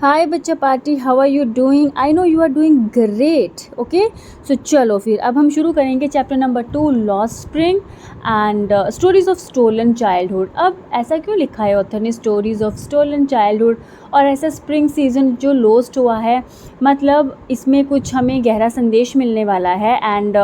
हाय बच्चा party, how are you doing? I know you are doing great. Okay, so चलो फिर अब हम शुरू करेंगे chapter number 2, lost spring and stories of stolen childhood. अब ऐसा क्यों लिखा है ऑथर ने स्टोरीज ऑफ स्टोलन चाइल्डहुड और ऐसा स्प्रिंग सीजन जो लॉस्ट हुआ है? मतलब इसमें कुछ हमें गहरा संदेश मिलने वाला है. एंड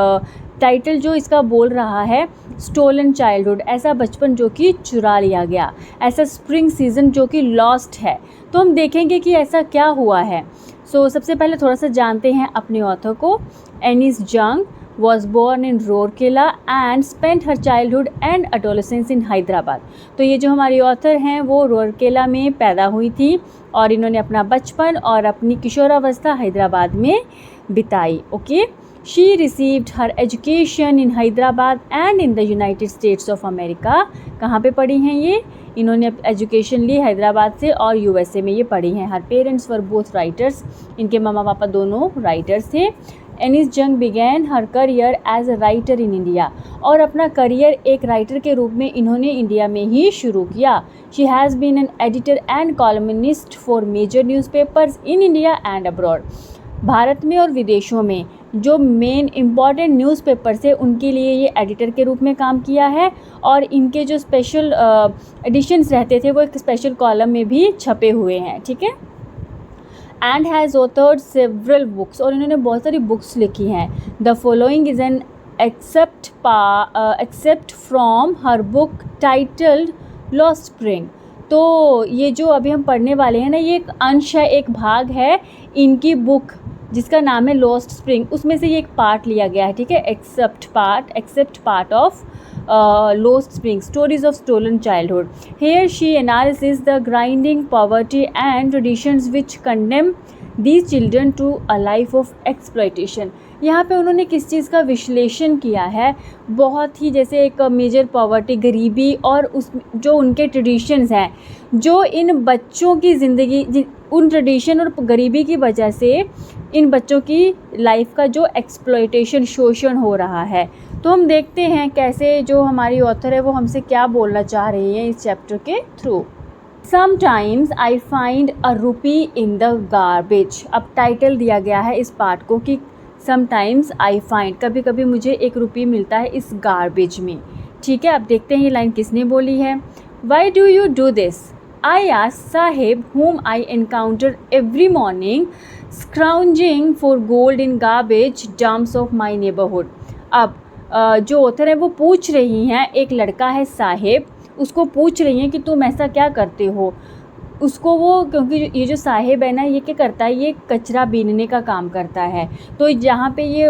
टाइटल जो इसका बोल रहा है स्टोलन चाइल्डहुड, ऐसा बचपन जो कि चुरा लिया गया, ऐसा स्प्रिंग सीजन जो कि लॉस्ट है. तो हम देखेंगे कि ऐसा क्या हुआ है. सबसे पहले थोड़ा सा जानते हैं अपने ऑथर को. एनिस जंग was born in Rourkela and spent her childhood and adolescence in Hyderabad. तो ये जो हमारी ऑथर हैं वो रोरकेला में पैदा हुई थी और इन्होंने अपना बचपन और अपनी किशोरावस्था हैदराबाद में बिताई. Okay, she received her education in Hyderabad and in the United states of America. कहाँ पे पढ़ी हैं ये? इन्होंने एजुकेशन ली हैदराबाद से और यूएसए में ये पढ़ी हैं. Her parents were both writers, इनके मामा पापा दोनों राइटर्स थे. Anees Jung began her career as a writer in India, और अपना करियर एक राइटर के रूप में इन्होंने इंडिया में ही शुरू किया. She has been an editor and columnist for major newspapers in India and abroad. Bharat में और विदेशों में जो मेन इम्पॉर्टेंट न्यूज़पेपर्स है उनके लिए ये एडिटर के रूप में काम किया है, और इनके जो स्पेशल एडिशंस रहते थे वो एक स्पेशल कॉलम में भी छपे हुए हैं. ठीक है. And has authored several books, और इन्होंने बहुत सारी बुक्स लिखी हैं. The following is an excerpt from her book titled lost spring. तो ये जो अभी हम पढ़ने वाले हैं ना, ये एक अंश है, एक भाग है इनकी बुक जिसका नाम है लॉस्ट स्प्रिंग. उसमें से ये एक पार्ट लिया गया है. ठीक है, except part of lost spring, stories of stolen childhood. Here she analysis the grinding poverty and traditions which condemn these children to a life of exploitation. यहाँ पे उन्होंने किस चीज़ का विश्लेषण किया है? बहुत ही जैसे एक मेजर पॉवर्टी, गरीबी, और उस जो उनके ट्रेडिशंस हैं, जो इन बच्चों की ज़िंदगी, उन ट्रेडिशन और गरीबी की वजह से इन बच्चों की लाइफ का जो एक्सप्लॉयटेशन, शोषण हो रहा है. तो हम देखते हैं कैसे जो हमारी ऑथर है वो हमसे क्या बोलना चाह रही है इस चैप्टर के through. Sometimes I find a रूपी इन द गार्बेज. अब टाइटल दिया गया है इस पार्ट को कि समटाइम्स आई फाइंड, कभी कभी मुझे एक रुपी मिलता है इस गार्बेज में. ठीक है, अब देखते हैं ये लाइन किसने बोली है. Why do you do this? I asked Sahib whom I encounter every morning scrounging for gold in garbage dumps of my neighborhood. अब जो ऑथर है वो पूछ रही हैं, एक लड़का है साहिब, उसको पूछ रही हैं कि तुम ऐसा क्या करते हो. उसको वो, क्योंकि ये जो साहिब है ना, ये क्या करता है, ये कचरा बीनने का काम करता है. तो जहाँ पे ये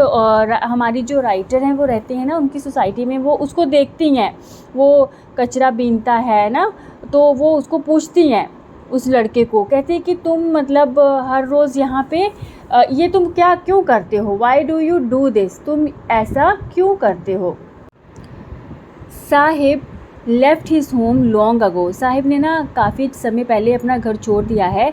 हमारी जो राइटर हैं वो रहते हैं ना, उनकी सोसाइटी में, वो उसको देखती हैं, वो कचरा बीनता है ना, तो वो उसको पूछती हैं, उस लड़के को कहती है कि तुम मतलब हर रोज़ यहाँ पे ये तुम क्या क्यों करते हो? Why do you do this? तुम ऐसा क्यों करते हो? Sahib left his home long ago. Sahib ने ना काफ़ी समय पहले अपना घर छोड़ दिया है.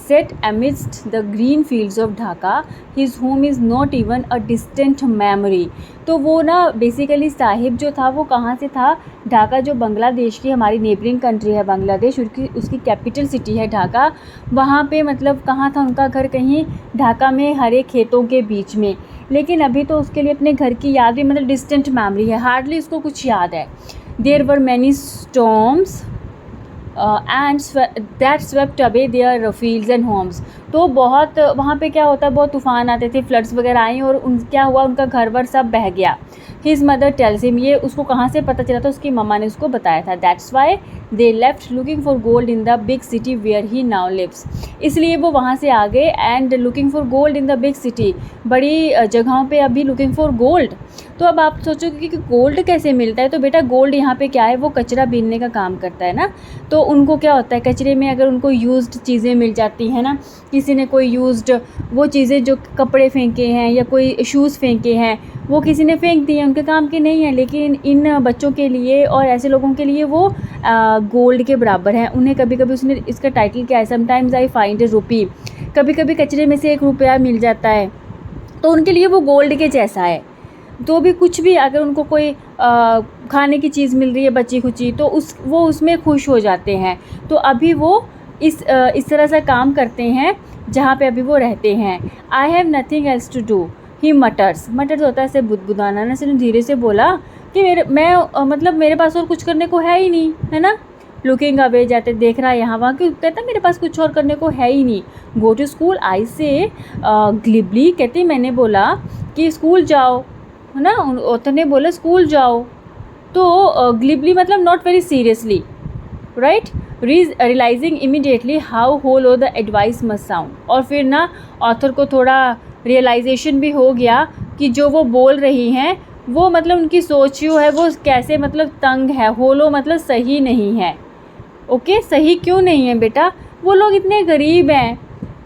Set amidst the green fields of Dhaka, his home is not even a distant memory. तो वो ना बेसिकली साहिब जो था वो कहाँ से था? ढाका जो बांग्लादेश की हमारी नेबरिंग कंट्री है बांग्लादेश, उसकी कैपिटल सिटी है ढाका. वहाँ पे मतलब कहाँ था उनका घर? कहीं ढाका में हरे खेतों के बीच में. लेकिन अभी तो उसके लिए अपने घर की याद भी मतलब डिस्टेंट मेमोरी है, हार्डली उसको कुछ याद है. There were many storms and that swept away their fields and homes. तो बहुत वहाँ पे क्या होता है, बहुत तूफ़ान आते थे, फ्लड्स वगैरह आई और क्या हुआ, उनका घर वर सब बह गया. His mother tells him, ये उसको कहाँ से पता चला था? उसकी मम्मा ने उसको बताया था. That's why they left looking for gold in the big city where he now lives. इसलिए वो वहाँ से आ गए and looking for gold in the big city, बड़ी जगहों पे अभी looking for gold. तो अब आप सोचोगे कि गोल्ड कैसे मिलता है? तो बेटा गोल्ड यहाँ पे क्या है, वो कचरा बीनने का काम करता है ना. तो उनको क्या होता है, कचरे में अगर उनको यूज्ड चीज़ें मिल जाती हैं ना, किसी ने कोई यूज्ड वो चीज़ें जो कपड़े फेंके हैं या कोई शूज़ फेंके हैं, वो किसी ने फेंक दिए, उनके काम के नहीं है, लेकिन इन बच्चों के लिए और ऐसे लोगों के लिए वो गोल्ड के बराबर हैं. उन्हें कभी कभी, उसने इसका टाइटल क्या है, समटाइम्स आई फाइंड ए रुपी, कभी कभी कचरे में से एक रुपया मिल जाता है, तो उनके लिए वो गोल्ड के जैसा है. तो भी कुछ भी अगर उनको कोई खाने की चीज़ मिल रही है बची खुची, तो वो उसमें खुश हो जाते हैं. तो अभी वो इस तरह से काम करते हैं जहाँ पे अभी वो रहते हैं। I have nothing else to do, he matters होता है ऐसे बुदबुदाना। ना उसने धीरे से बोला कि मतलब मेरे पास और कुछ करने को है ही नहीं, है ना। लुकिंग अवे, जाते देख रहा है यहाँ वहाँ, कि कहता मेरे पास कुछ और करने को है ही नहीं। गो टू स्कूल, आई से ग्लिबली, कहती मैंने बोला कि स्कूल जाओ, है ना। ऑथर ने बोला स्कूल जाओ, तो ग्लिबली मतलब not very seriously, right. Realising immediately how hollow the advice must sound. और फिर ना ऑथर को थोड़ा रियलाइजेशन भी हो गया कि जो वो बोल रही हैं वो मतलब उनकी सोच जो है वो कैसे मतलब तंग है। होलो मतलब सही नहीं है। ओके, सही क्यों नहीं है बेटा? वो लोग इतने गरीब हैं,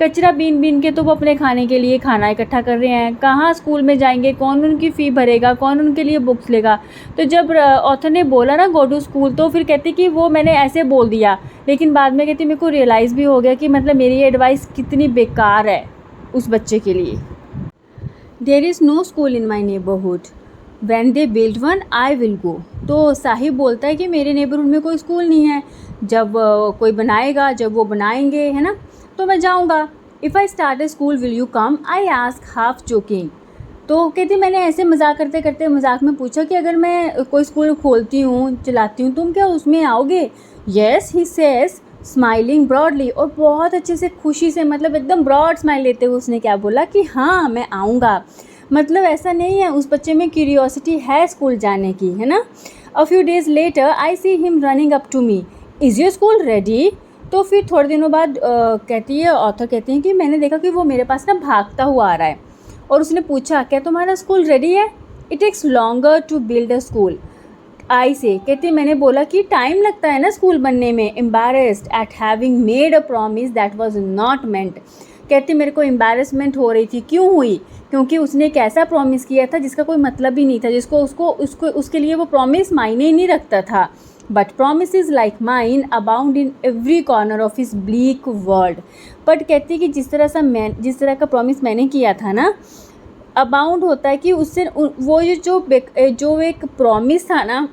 कचरा बीन बीन के तो वो अपने खाने के लिए खाना इकट्ठा कर रहे हैं। कहाँ स्कूल में जाएंगे, कौन उनकी फ़ी भरेगा, कौन उनके लिए बुक्स लेगा। तो जब ऑथर ने बोला ना गो टू स्कूल, तो फिर कहती कि वो मैंने ऐसे बोल दिया, लेकिन बाद में कहती मेरे को रियलाइज़ भी हो गया कि मतलब मेरी एडवाइस कितनी बेकार है उस बच्चे के लिए। There is no school in my neighbourhood, when they build one I will go. तो साहिब बोलता है कि मेरे नेबरहुड में कोई स्कूल नहीं है, जब कोई बनाएगा, जब वो बनाएंगे, है ना, तो मैं जाऊँगा। If I start A school will you come, I ask half joking. तो कहती मैंने ऐसे मजाक करते करते मजाक में पूछा कि अगर मैं कोई स्कूल खोलती हूँ, चलाती हूँ, तुम क्या उसमें आओगे? Yes, he says smiling broadly. और बहुत अच्छे से खुशी से, मतलब एकदम ब्रॉड स्माइल लेते हुए उसने क्या बोला कि हाँ मैं आऊँगा। मतलब ऐसा नहीं है, उस बच्चे में क्यूरियोसिटी है स्कूल जाने की, है ना। A few days later I see him running up to me, is your school ready? तो फिर थोड़े दिनों बाद कहती है, ऑथर कहती हैं कि मैंने देखा कि वो मेरे पास ना भागता हुआ आ रहा है, और उसने पूछा क्या तुम्हारा स्कूल रेडी है? It takes longer to build a school. I say कहती मैंने बोला कि टाइम लगता है ना स्कूल बनने में। Embarrassed eight having made a promise that was not meant. कहती मेरे को एम्बैरेसमेंट हो रही थी। क्यों हुई? क्योंकि उसने एक ऐसा प्रॉमिस किया था जिसका कोई मतलब ही नहीं था, जिसको उसके लिए वो प्रॉमिस मायने ही नहीं रखता था। But promises like mine abound in every corner of his bleak world। But कहती कि जिस तरह का प्रॉमिस मैंने किया था ना, अबाउंड होता है कि उससे वो जो एक प्रॉमिस था ना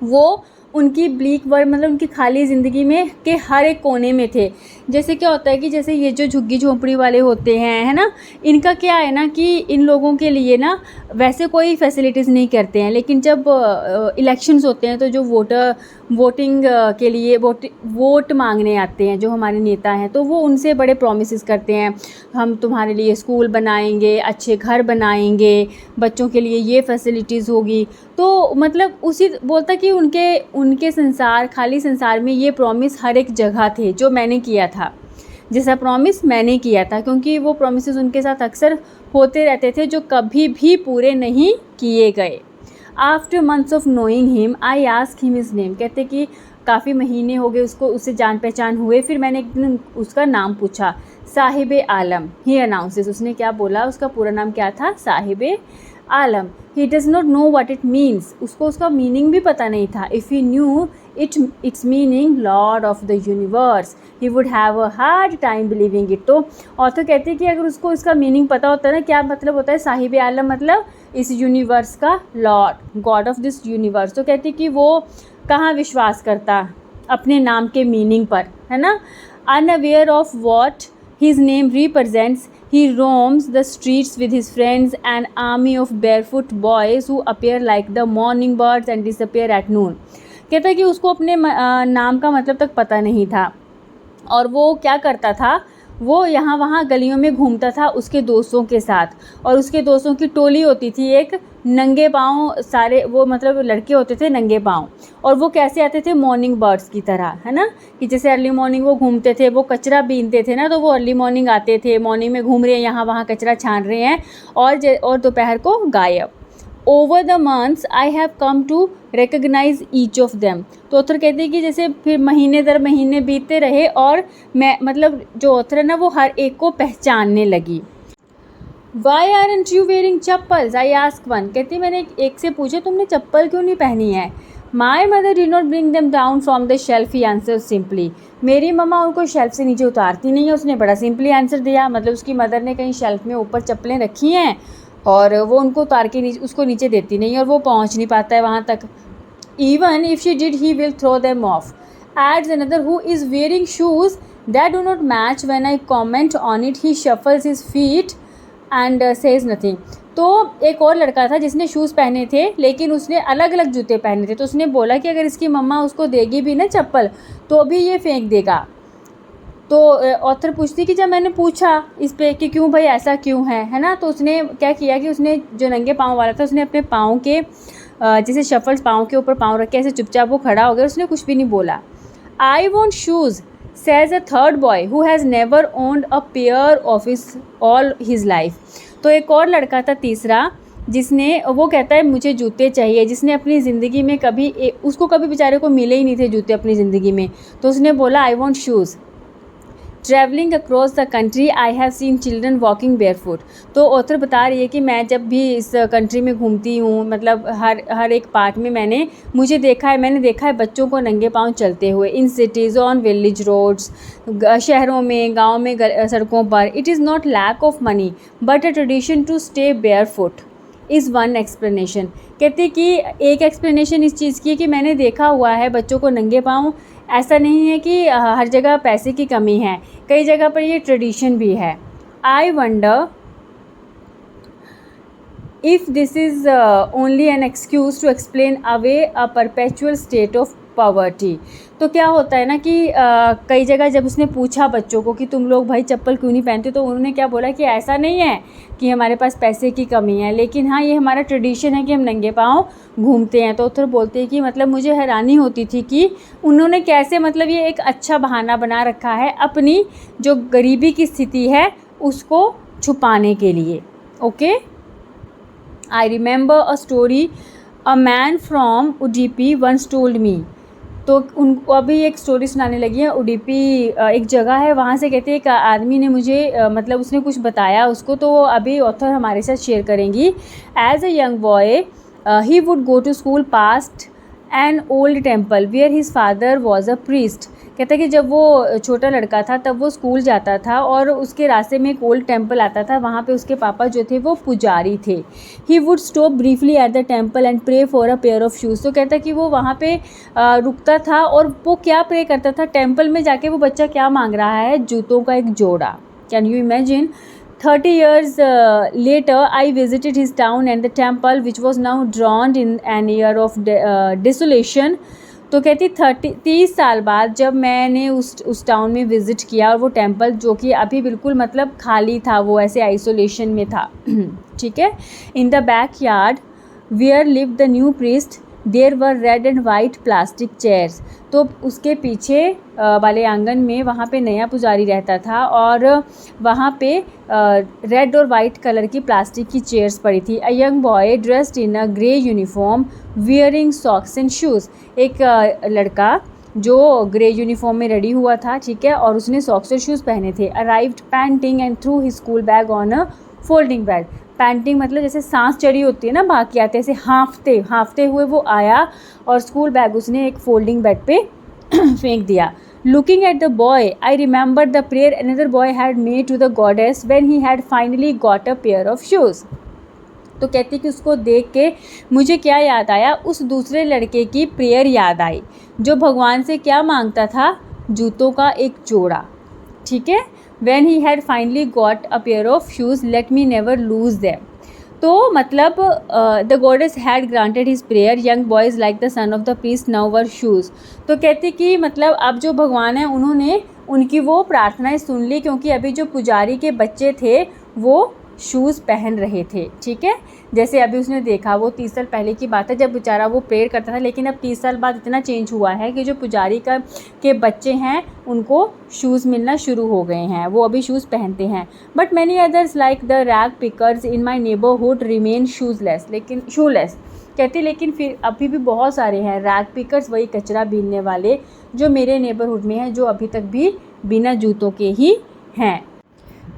वो उनकी ब्लीक वर्ल्ड, मतलब उनकी खाली ज़िंदगी में के हर एक कोने में थे। जैसे क्या होता है कि जैसे ये जो झुग्गी झोंपड़ी वाले होते हैं, है ना, इनका क्या है ना कि इन लोगों के लिए ना वैसे कोई फैसिलिटीज़ नहीं करते हैं, लेकिन जब इलेक्शंस होते हैं तो जो वोटिंग के लिए वोट मांगने आते हैं जो हमारे नेता हैं, तो वो उनसे बड़े प्रॉमिसेस करते हैं, हम तुम्हारे लिए स्कूल बनाएंगे, अच्छे घर बनाएंगे, बच्चों के लिए ये फैसिलिटीज़ होगी। तो मतलब उसी बोलता कि उनके संसार, खाली संसार में ये प्रॉमिस हर एक जगह थे जो मैंने किया था, जैसा प्रॉमिस मैंने किया था, क्योंकि वो प्रॉमिसेस उनके साथ अक्सर होते रहते थे जो कभी भी पूरे नहीं किए गए। After months of knowing him I ask him his name. कहते कि काफ़ी महीने हो गए उससे जान पहचान हुए, फिर मैंने एक दिन उसका नाम पूछा। Sahib Alam, he announces. उसने क्या बोला, उसका पूरा नाम क्या था? Sahib Alam. He does not know what it means. उसको उसका मीनिंग भी पता नहीं था। If he knew its meaning lord of the universe he would have a hard time believing it. तो ऑथर कहते हैं कि अगर उसको इसका मीनिंग पता होता है ना, क्या मतलब होता है साहिब आलम, मतलब इस यूनिवर्स का Lord, God of this universe. तो कहती कि वो कहाँ विश्वास करता अपने नाम के मीनिंग पर, है ना। Unaware of what his name represents, he roams the streets with his friends, an army of barefoot boys who appear like the morning birds and disappear at noon। कहता है कि उसको अपने नाम का मतलब तक पता नहीं था, और वो क्या करता था, वो यहाँ वहाँ गलियों में घूमता था उसके दोस्तों के साथ, और उसके दोस्तों की टोली होती थी एक, नंगे पाँव सारे, वो मतलब लड़के होते थे नंगे पाँव, और वो कैसे आते थे? मॉर्निंग बर्ड्स की तरह, है ना, कि जैसे अर्ली मॉर्निंग वो घूमते थे, वो कचरा बीनते थे ना, तो वो अर्ली मॉर्निंग आते थे, मॉर्निंग में घूम रहे हैं, यहाँ वहाँ कचरा छान रहे हैं, और दोपहर को गायब। Over the months I have come to recognise each of them. तो ऑथर कहते हैं कि जैसे फिर महीने दर महीने बीतते रहे, और मैं मतलब जो ऑथर है ना वो हर एक को पहचानने लगी। Why aren't you wearing chappals? I ask one. कहती मैंने एक से पूछा तुमने चप्पल क्यों नहीं पहनी है? My mother did not bring them down from the shelf, he answer simply. मेरी मम्मा उनको शेल्फ से नीचे उतारती नहीं है। उसने बड़ा सिंपली आंसर दिया, मतलब उसकी मदर ने कहीं शेल्फ में ऊपर चप्पलें रखी हैं और वो उनको उतार के उसको नीचे देती नहीं, और वो पहुंच नहीं पाता है वहाँ तक। Even if she did he will throw them off. Adds another who is wearing shoes that do not match. When I comment on it, he shuffles his feet and says nothing. तो एक और लड़का था जिसने shoes पहने थे लेकिन उसने अलग अलग जूते पहने थे, तो उसने बोला कि अगर इसकी मम्मा उसको देगी भी ना चप्पल तो भी ये फेंक देगा। तो ऑथर पूछती कि जब मैंने पूछा इस पे कि क्यों भाई ऐसा क्यों है ना, तो उसने क्या किया कि उसने जो नंगे पाँव वाला था उसने अपने पाँव के जैसे शफल्स पाँव के ऊपर पाँव रख के ऐसे चुपचाप वो खड़ा हो गया, उसने कुछ भी नहीं बोला। I want shoes says a third boy who has never owned a pair of his all his life. तो एक और लड़का था तीसरा जिसने वो कहता है मुझे जूते चाहिए, जिसने अपनी ज़िंदगी में कभी उसको कभी बेचारे को मिले ही नहीं थे जूते अपनी ज़िंदगी में, तो उसने बोला I want shoes. Travelling across the country I have seen children walking barefoot. तो ऑथर बता रही है कि मैं जब भी इस कंट्री में घूमती हूँ, मतलब हर एक पार्ट में मैंने देखा है बच्चों को नंगे पाँव चलते हुए in cities, on village roads, शहरों में, गाँव में, सड़कों पर। It is not lack of money but a tradition to stay barefoot is one explanation. कहते कि एक एक्सप्लेनेशन इस चीज़ की है कि मैंने देखा हुआ है बच्चों को नंगे पाँव, ऐसा नहीं है कि हर जगह पैसे की कमी है, कई जगह पर ये ट्रेडिशन भी है। I wonder if this is only an excuse to explain away a perpetual state of poverty. तो क्या होता है ना कि कई जगह जब उसने पूछा बच्चों को कि तुम लोग भाई चप्पल क्यों नहीं पहनते, तो उन्होंने क्या बोला कि ऐसा नहीं है कि हमारे पास पैसे की कमी है, लेकिन हाँ ये हमारा ट्रेडिशन है कि हम नंगे पाँव घूमते हैं। तो उधर बोलते हैं कि मतलब मुझे हैरानी होती थी कि उन्होंने कैसे मतलब ये एक अच्छा बहाना बना रखा है अपनी जो गरीबी की स्थिति है उसको छुपाने के लिए। Okay, I remember a story a man from Udupi once told me. तो उनको अभी एक स्टोरी सुनाने लगी है। उडीपी एक जगह है, वहाँ से कहते हैं एक आदमी ने मुझे मतलब उसने कुछ बताया उसको, तो अभी ऑथर हमारे साथ शेयर करेंगी। As a young boy he would go to school past an old temple where his father was a priest. कहता है कि जब वो छोटा लड़का था तब वो स्कूल जाता था और उसके रास्ते में एक ओल्ड टेम्पल आता था, वहाँ पे उसके पापा जो थे वो पुजारी थे। He would stop briefly at the temple and pray for a pair of shoes. तो कहता है कि वो वहाँ पे रुकता था और वो क्या प्रे करता था, टेम्पल में जाके वो बच्चा क्या मांग रहा है, जूतों का एक जोड़ा। Can you imagine? 30 years later, I visited his town and the temple, which was now drowned in an year of desolation. तो कहती 30 साल बाद जब मैंने उस टाउन में विज़िट किया और वो टेम्पल जो कि अभी बिल्कुल मतलब खाली था, वो ऐसे आइसोलेशन में था। ठीक है। In the back yard where live the new priest there were red and white plastic chairs. तो उसके पीछे वाले आंगन में वहाँ पे नया पुजारी रहता था और वहाँ पे रेड और वाइट कलर की प्लास्टिक की चेयर्स पड़ी थी। अ young boy dressed in a grey uniform wearing socks and shoes. एक लड़का जो ग्रे यूनिफॉर्म में रेडी हुआ था, ठीक है, और उसने सॉक्स और शूज़ पहने थे। Arrived painting and through his school bag on a folding bed. Painting मतलब जैसे सांस चढ़ी होती है ना, भाग के आते, ऐसे हाँफते हुए वो आया और स्कूल बैग उसने एक फोल्डिंग बेड पे फेंक दिया। Looking at the boy I remember the prayer another boy had made to the goddess when he had finally got a pair of shoes. तो कहती कि उसको देख के मुझे क्या याद आया, उस दूसरे लड़के की प्रेयर याद आई जो भगवान से क्या मांगता था, जूतों का एक जोड़ा। ठीक है। When he had finally got a pair of shoes, let me never lose them. तो मतलब the goddess had granted his prayer. Young boys like the son of the priest now were shoes. तो कहती कि मतलब अब जो भगवान है उन्होंने उनकी वो प्रार्थनाएं सुन ली, क्योंकि अभी जो पुजारी के बच्चे थे वो शूज़ पहन रहे थे। ठीक है। जैसे अभी उसने देखा, वो 30 साल पहले की बात है जब बेचारा वो प्रेयर करता था, लेकिन अब 30 साल बाद इतना चेंज हुआ है कि जो पुजारी के बच्चे हैं उनको शूज़ मिलना शुरू हो गए हैं, वो अभी शूज़ पहनते हैं। But many others like the rag pickers in my neighbourhood remain shoeless, लेकिन शूलेस। कहती लेकिन फिर अभी भी बहुत सारे हैं रैग पिकर्स, वही कचरा बीनने वाले जो मेरे नेबरहुड में हैं, जो अभी तक भी बिना जूतों के ही हैं।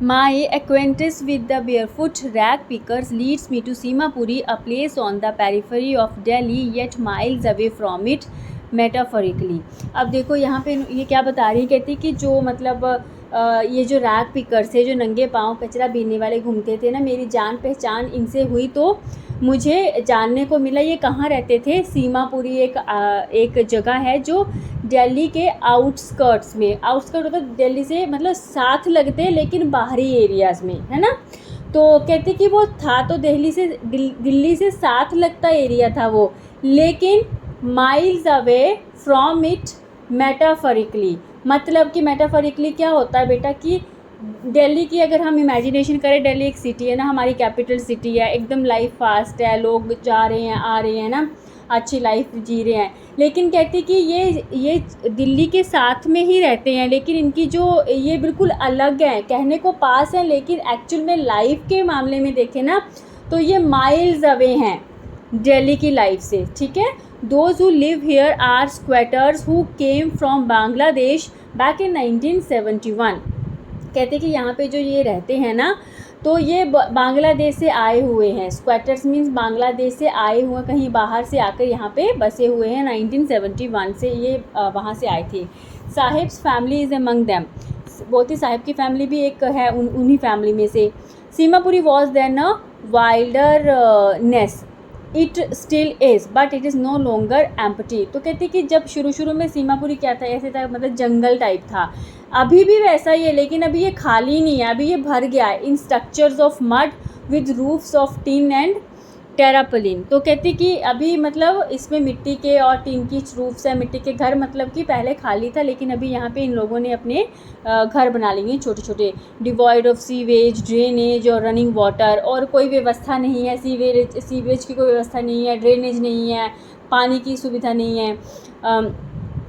My acquaintance with the barefoot rag pickers leads me to Simapuri, a place on the periphery of Delhi, yet miles away from it metaphorically. अब देखो यहाँ पे ये क्या बता रही है, कहती कि जो मतलब ये जो रैग पिकर्स थे, जो नंगे पाँव कचरा बीनने वाले घूमते थे ना, मेरी जान पहचान इनसे हुई तो मुझे जानने को मिला ये कहाँ रहते थे। सीमापुरी एक जगह है जो दिल्ली के आउटस्कर्ट्स में, आउटस्कर्ट मतलब दिल्ली से मतलब साथ लगते लेकिन बाहरी एरियाज़ में, है ना। तो कहते कि वो था तो दिल्ली से साथ लगता एरिया था वो, लेकिन miles away from it metaphorically. मतलब कि मेटाफरिकली क्या होता है बेटा कि दिल्ली की अगर हम इमेजिनेशन करें, दिल्ली एक सिटी है ना, हमारी कैपिटल सिटी है, एकदम लाइफ फास्ट है, लोग जा रहे हैं आ रहे हैं ना, अच्छी लाइफ जी रहे हैं। लेकिन कहते कि ये दिल्ली के साथ में ही रहते हैं, लेकिन इनकी जो ये बिल्कुल अलग है, कहने को पास है लेकिन एक्चुअल में लाइफ के मामले में देखें ना तो ये माइल्स अवे हैं दिल्ली की लाइफ से, ठीक है। Those who live here are squatters who came from Bangladesh back in 1971। कहते कि यहाँ पे जो ये रहते हैं ना तो ये बांग्लादेश से आए हुए हैं। स्क्वेटर्स मीन्स बांग्लादेश से आए हुए, कहीं बाहर से आकर यहाँ पे बसे हुए हैं। 1971 से ये वहाँ से आए थे। Sahibs family is among them, बोलती साहिब की फैमिली भी एक है उन्हीं फैमिली में से। Seemapuri was then a wilderness, it still is but it is no longer empty. तो कहते कि जब शुरू में सीमापुरी क्या था, ऐसे था मतलब जंगल टाइप था, अभी भी वैसा ही है, लेकिन अभी ये खाली नहीं है, अभी ये भर गया है in structures of mud with roofs of tin and tarpaulin. तो कहते कि अभी मतलब इसमें मिट्टी के और टिन की रूफ्स है, मिट्टी के घर, मतलब कि पहले खाली था लेकिन अभी यहाँ पे इन लोगों ने अपने घर बना लिए छोटे छोटे। डिवॉइड ऑफ सीवेज, ड्रेनेज और रनिंग वाटर, और कोई व्यवस्था नहीं है, सीवेज की कोई व्यवस्था नहीं है, ड्रेनेज नहीं है, पानी की सुविधा नहीं है।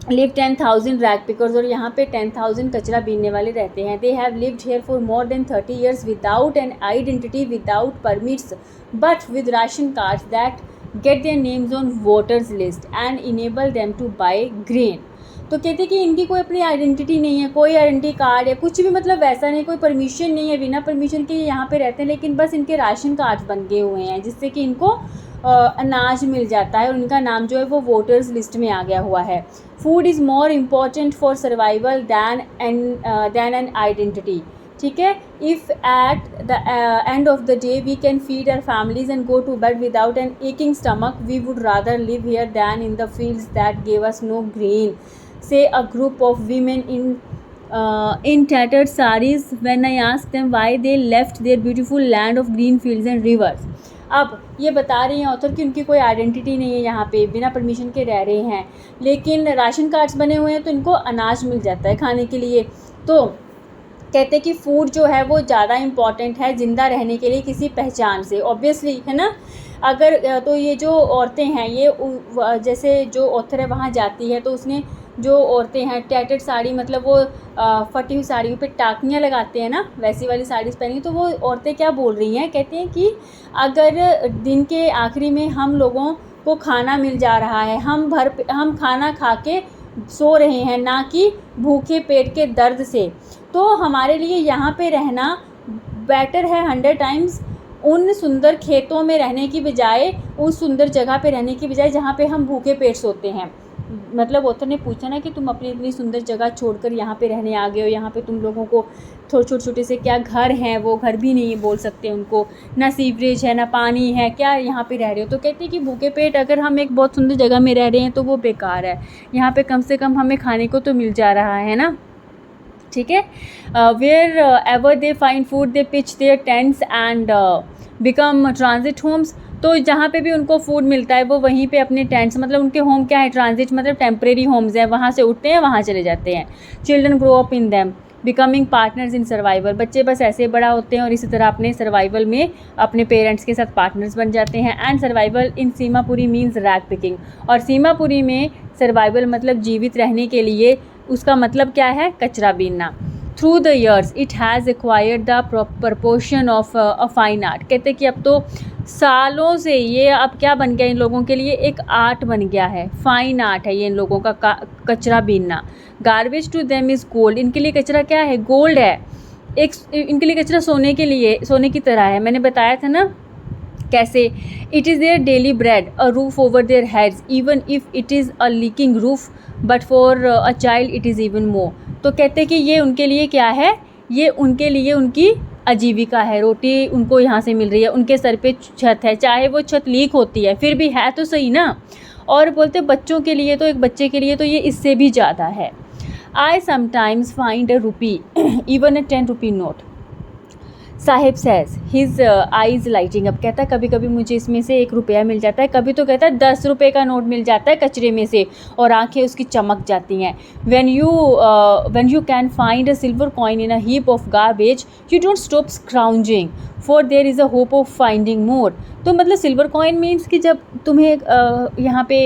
लिव 10,000 रैग पिकर्स, और यहाँ पे 10,000 कचरा बीनने वाले रहते हैं। They have lived here for more than 30 years without an identity, without permits, but with ration cards that get their names on voters list and enable them two by grain. तो कहते कि इनकी कोई अपनी आइडेंटिटी नहीं है, कोई identity card या कुछ भी मतलब वैसा नहीं, कोई परमिशन नहीं है, बिना परमिशन के यहाँ पे रहते हैं, लेकिन बस इनके राशन कार्ड्स बन गए हुए हैं जिससे कि इनको अनाज मिल जाता है और उनका नाम जो है वो वोटर्स लिस्ट में आ गया हुआ है। Food is more important for survival than an identity, ठीक है। If at the end of the day we can feed our families and go to bed without an aching stomach, we would rather live here than in the fields that give us no grain, say a group of women in tattered sarees when I asked them why they left their beautiful land of green fields and rivers। अब ये बता रही हैं author कि उनकी कोई identity नहीं है, यहाँ पे बिना परमिशन के रह रहे हैं, लेकिन राशन कार्ड्स बने हुए हैं तो इनको अनाज मिल जाता है खाने के लिए। तो कहते हैं कि फूड जो है वो ज़्यादा इम्पॉर्टेंट है ज़िंदा रहने के लिए किसी पहचान से, ऑब्वियसली, है ना। अगर तो ये जो औरतें हैं ये जैसे जो ऑथर है वहाँ जाती है तो उसने जो औरतें हैं टैटेड साड़ी, मतलब वो फटी हुई साड़ियों पे टाकियाँ लगाते हैं ना, वैसी वाली साड़ीज़ पहनी। तो वो औरतें क्या बोल रही हैं, कहती हैं कि अगर दिन के आखिरी में हम लोगों को खाना मिल जा रहा है, हम खाना खा के सो रहे हैं, ना कि भूखे पेट के दर्द से, तो हमारे लिए यहाँ पे रहना बेटर है 100 टाइम्स उन सुंदर खेतों में रहने की बजाय, उस सुंदर जगह पे रहने की बजाय जहाँ पे हम भूखे पेट सोते हैं। मतलब ऑथर ने पूछा ना कि तुम अपनी इतनी सुंदर जगह छोड़कर यहाँ पे रहने आ गए हो, यहाँ पे तुम लोगों को थोड़े छोटे से क्या घर हैं, वो घर भी नहीं बोल सकते उनको, ना सीवरेज है ना पानी है, क्या यहाँ पे रह रहे हो। तो कहते हैं कि भूखे पेट अगर हम एक बहुत सुंदर जगह में रह रहे हैं तो वो बेकार है, यहाँ पे कम से कम हमें खाने को तो मिल जा रहा है ना, ठीक है। Wherever they find food they pitch their tents and become transit homes. तो जहाँ पे भी उनको फूड मिलता है वो वहीं पे अपने टेंट्स, मतलब उनके होम क्या है, ट्रांजिट मतलब टेम्परेरी होम्स हैं, वहाँ से उठते हैं वहाँ चले जाते हैं। Children grow up in them becoming partners in survival. बच्चे बस ऐसे बड़ा होते हैं और इसी तरह अपने सर्वाइवल में अपने पेरेंट्स के साथ पार्टनर्स बन जाते हैं। And survival in Seemapuri means rag picking. और सीमापुरी में सर्वाइवल मतलब जीवित रहने के लिए उसका मतलब क्या है, कचरा बीनना। Through the years it has acquired the proportion of a fine art. कहते कि अब तो सालों से ये अब क्या बन गया इन लोगों के लिए, एक आर्ट बन गया है, फाइन आर्ट है ये इन लोगों का कचरा बीनना। Garbage to them is gold. इनके लिए कचरा क्या है, गोल्ड है। इनके लिए कचरा सोने की तरह है। मैंने बताया था ना कैसे, it is their daily bread, a roof over their heads even if it is a leaking roof, but for a child it is even more. तो कहते हैं कि ये उनके लिए क्या है, ये उनके लिए उनकी आजीविका है, रोटी उनको यहाँ से मिल रही है, उनके सर पे छत है, चाहे वो छत लीक होती है फिर भी है तो सही ना। और बोलते बच्चों के लिए तो, एक बच्चे के लिए तो ये इससे भी ज़्यादा है। I sometimes find a rupee even a 10 rupee note, Sahib says his eyes lighting up. कहता है कभी कभी मुझे इसमें से 1 रुपया मिल जाता है, कभी तो कहता है 10 रुपये का नोट मिल जाता है कचरे में से, और आंखें उसकी चमक जाती हैं। when you can find a silver coin in a heap of garbage you don't stop scrounging for there is a hope of finding more। तो मतलब सिल्वर कॉइन मीन्स कि जब तुम्हें यहाँ पे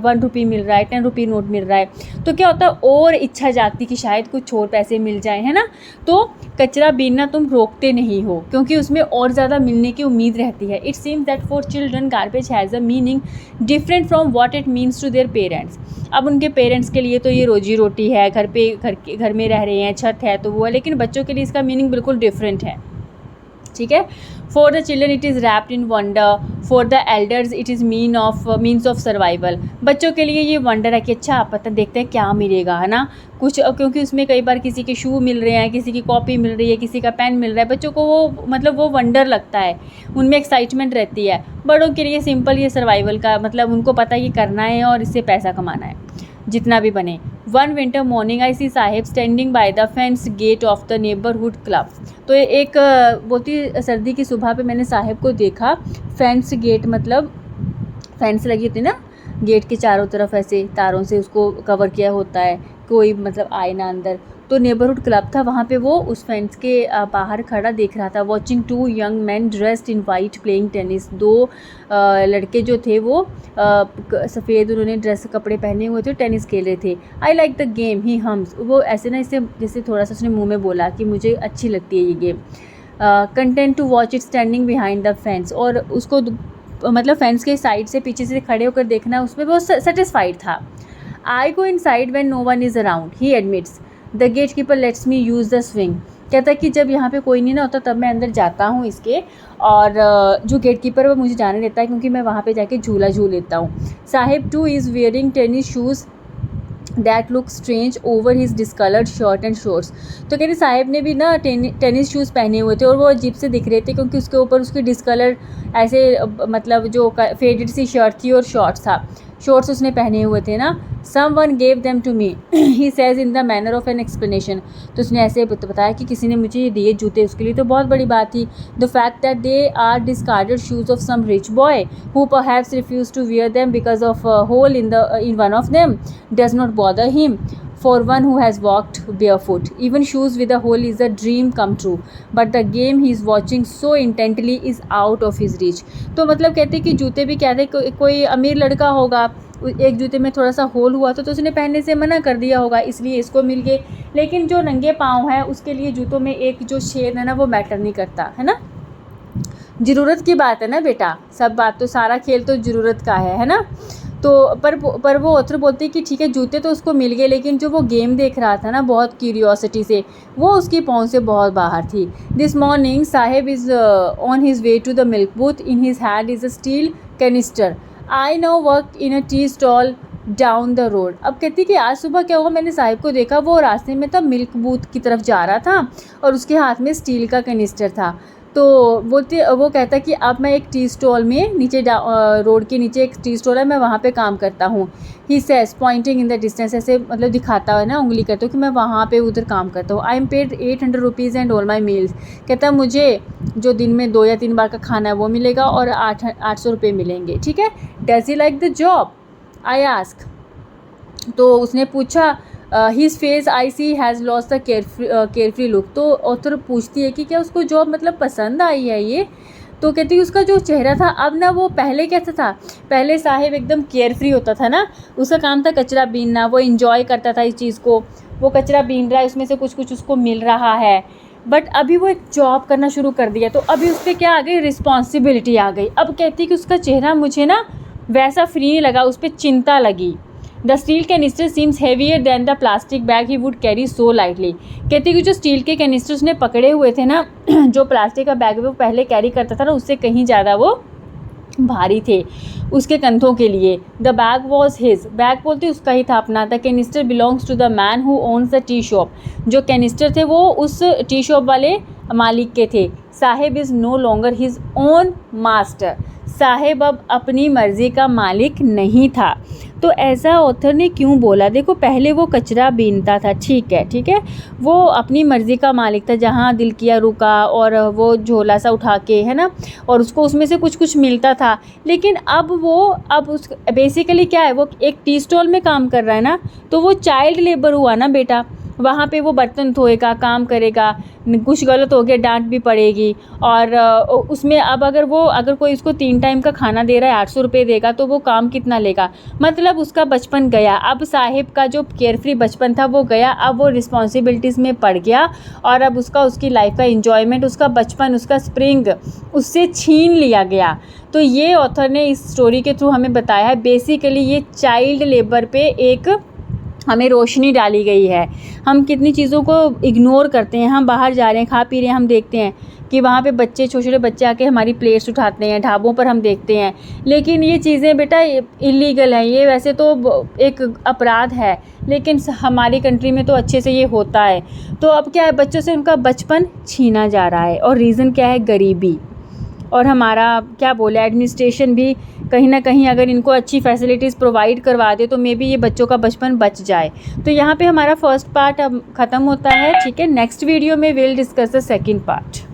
1 रुपी मिल रहा है, 10 रुपी नोट मिल रहा है, तो क्या होता है और इच्छा जागती कि शायद कुछ और पैसे मिल जाए, है ना। तो कचरा बीनना तुम रोकते नहीं हो क्योंकि उसमें और ज़्यादा मिलने की उम्मीद रहती है। It seems that for children garbage has a meaning different from what it means to their parents. अब उनके पेरेंट्स के लिए तो ये रोजी रोटी है, घर में रह रहे हैं, छत है तो वो है, लेकिन बच्चों के लिए इसका मीनिंग बिल्कुल डिफरेंट है। ठीक है। For the children it is wrapped in wonder, for the elders it is means of survival. बच्चों के लिए ये वंडर है कि अच्छा पता देखते हैं क्या मिलेगा, है ना कुछ, क्योंकि उसमें कई बार किसी के शू मिल रहे हैं, किसी की कॉपी मिल रही है, किसी का पेन मिल रहा है, बच्चों को वो मतलब वो वंडर लगता है, उनमें एक्साइटमेंट रहती है। बड़ों के लिए सिंपल ये सर्वाइवल का मतलब उनको पता है ये करना है और इससे पैसा कमाना है जितना भी बने। One winter morning I see Sahib standing by the fence gate of the neighbourhood club. तो एक बहुत ही सर्दी की सुबह पे मैंने साहिब को देखा, फेंस गेट मतलब फेंस लगी होती ना, गेट के चारों तरफ ऐसे तारों से उसको कवर किया होता है, कोई मतलब आए ना अंदर। तो नेबरहुड क्लब था, वहाँ पे वो उस फेंस के बाहर खड़ा देख रहा था। Watching 2 young man dressed in white playing tennis. 2 लड़के जो थे वो सफ़ेद उन्होंने ड्रेस कपड़े पहने हुए थे, टेनिस खेल रहे थे। I like the game he hums. वो ऐसे ना इसे जैसे थोड़ा सा उसने मुँह में बोला कि मुझे अच्छी लगती है ये game. Content to watch it standing behind the fence. और उसको मतलब फेंस के साइड से पीछे से खड़े होकर देखना, उसमें बहुत सेटिस्फाइड था। I go inside when no one is around he admits. The gatekeeper lets me use the swing. कहता है कि जब यहाँ पे कोई नहीं ना होता तब मैं अंदर जाता हूँ इसके, और जो गेट कीपर है वो मुझे जाने देता है क्योंकि मैं वहाँ पे जाके झूला झूल लेता हूँ। Sahib two is wearing tennis shoes that look strange over his discoloured shirt and shorts. तो कहते साहिब ने भी ना टेनिस शूज़ पहने हुए थे और वो अजीब से दिख रहे थे क्योंकि उसके ऊपर उसकी डिस्कलर्ड ऐसे मतलब जो फेडेड सी शर्ट थी और शॉर्ट्स था, शॉर्ट्स उसने पहने हुए थे ना। Someone gave them to me he says in the manner of an explanation. तो उसने ऐसे बताया कि किसी ने मुझे ये दिए जूते, उसके लिए तो बहुत बड़ी बात थी। The fact that they are discarded shoes of some rich boy who perhaps refuse to wear them because of hole in one of them does not bother him for one who has walked barefoot. Even shoes with a hole is a dream come true, but the game he is watching so intently is out of his reach. तो मतलब कहते कि जूते भी क्या थे, कोई अमीर लड़का होगा, एक जूते में थोड़ा सा होल हुआ तो उसने पहनने से मना कर दिया होगा, इसलिए इसको मिल गए। लेकिन जो नंगे पाँव है उसके लिए जूतों में एक जो छेद है ना वो मैटर नहीं करता, है ना। ज़रूरत की बात है ना बेटा, सब बात तो सारा खेल तो ज़रूरत का है ना। तो पर वो ऑथर बोलते हैं कि ठीक है जूते तो उसको मिल गए, लेकिन जो वो गेम देख रहा था ना बहुत क्यूरियोसिटी से, वो उसकी पहुंच से बहुत बाहर थी। This morning Sahib is on his way to the milk booth, in his hand is a steel canister. I now work in a tea stall down the road. अब कहती कि आज सुबह क्या हुआ, मैंने साहिब को देखा वो रास्ते में था, मिल्क बूथ की तरफ जा रहा था और उसके हाथ में स्टील का कैनिस्टर था। तो वो कहता कि अब मैं एक टी स्टॉल में नीचे रोड के नीचे एक टी स्टॉल है, मैं वहाँ पे काम करता हूँ। He says pointing in the distance, ऐसे मतलब दिखाता है ना, उंगली करता हूँ कि मैं वहाँ पे उधर काम करता हूँ। I am paid 800 rupees and all my meals. कहता मुझे जो दिन में 2 या 3 बार का खाना है वो मिलेगा और 800 रुपये मिलेंगे। ठीक है। Does he like the job I ask. तो उसने पूछा his face I see has lost the carefree look. तो ऑथर पूछती है कि क्या उसको जॉब मतलब पसंद आई है ये। तो कहती है उसका जो चेहरा था अब ना, वो पहले कैसा था, पहले साहिब एकदम केयरफ्री होता था ना, उसका काम था कचरा बीनना, वो इंजॉय करता था इस चीज़ को, वो कचरा बीन रहा है उसमें से कुछ उसको मिल रहा है। बट अभी वो एक जॉब करना शुरू कर दिया तो अभी उस पर क्या आ गई, रिस्पॉन्सिबिलिटी आ गई। अब कहती है कि उसका चेहरा मुझे ना वैसा फ्री नहीं लगा, उस पर चिंता लगी। The steel canister seems heavier than the plastic bag he would carry so lightly. कहती कि जो स्टील के कैनिस्टर्स ने पकड़े हुए थे ना, जो प्लास्टिक का बैग वो पहले कैरी करता था ना, उससे कहीं ज़्यादा वो भारी थे उसके कंधों के लिए। The bag was his, bag बोलते उसका ही था अपना। The canister belongs to the man who owns the tea shop. जो कैनिस्टर थे वो उस टी शॉप वाले मालिक के थे। Saheb is no longer his own master. Saheb अब अपनी मर्ज़ी का मालिक नहीं था। तो ऐसा ऑथर ने क्यों बोला? देखो, पहले वो कचरा बीनता था, ठीक है, वो अपनी मर्ज़ी का मालिक था, जहाँ दिल किया रुका और वो झोला सा उठा के, है ना, और उसको उसमें से कुछ मिलता था। लेकिन अब उस बेसिकली क्या है, वो एक टी स्टॉल में काम कर रहा है ना, तो वो चाइल्ड लेबर हुआ ना बेटा। वहाँ पे वो बर्तन धोएगा, काम करेगा, कुछ गलत हो गया डांट भी पड़ेगी। और उसमें अब अगर कोई उसको 3 टाइम का खाना दे रहा है, 800 रुपये देगा, तो वो काम कितना लेगा? मतलब उसका बचपन गया। अब साहिब का जो केयरफ्री बचपन था वो गया, अब वो रिस्पॉन्सिबिलिटीज़ में पड़ गया और अब उसकी लाइफ का इन्जॉयमेंट, उसका बचपन, उसका स्प्रिंग उससे छीन लिया गया। तो ये ऑथर ने इस स्टोरी के थ्रू हमें बताया है, बेसिकली ये चाइल्ड लेबर पे एक हमें रोशनी डाली गई है। हम कितनी चीज़ों को इग्नोर करते हैं। हम बाहर जा रहे हैं, खा पी रहे हैं, हम देखते हैं कि वहाँ पे छोटे छोटे बच्चे आके हमारी प्लेट्स उठाते हैं, ढाबों पर हम देखते हैं। लेकिन ये चीज़ें बेटा इलीगल हैं, ये वैसे तो एक अपराध है, लेकिन हमारी कंट्री में तो अच्छे से ये होता है। तो अब क्या है, बच्चों से उनका बचपन छीना जा रहा है और रीज़न क्या है? गरीबी। और हमारा क्या बोले, एडमिनिस्ट्रेशन भी कहीं ना कहीं अगर इनको अच्छी फैसिलिटीज़ प्रोवाइड करवा दे तो मे बी ये बच्चों का बचपन बच जाए। तो यहाँ पे हमारा फर्स्ट पार्ट अब ख़त्म होता है, ठीक है। नेक्स्ट वीडियो में will discuss the second part.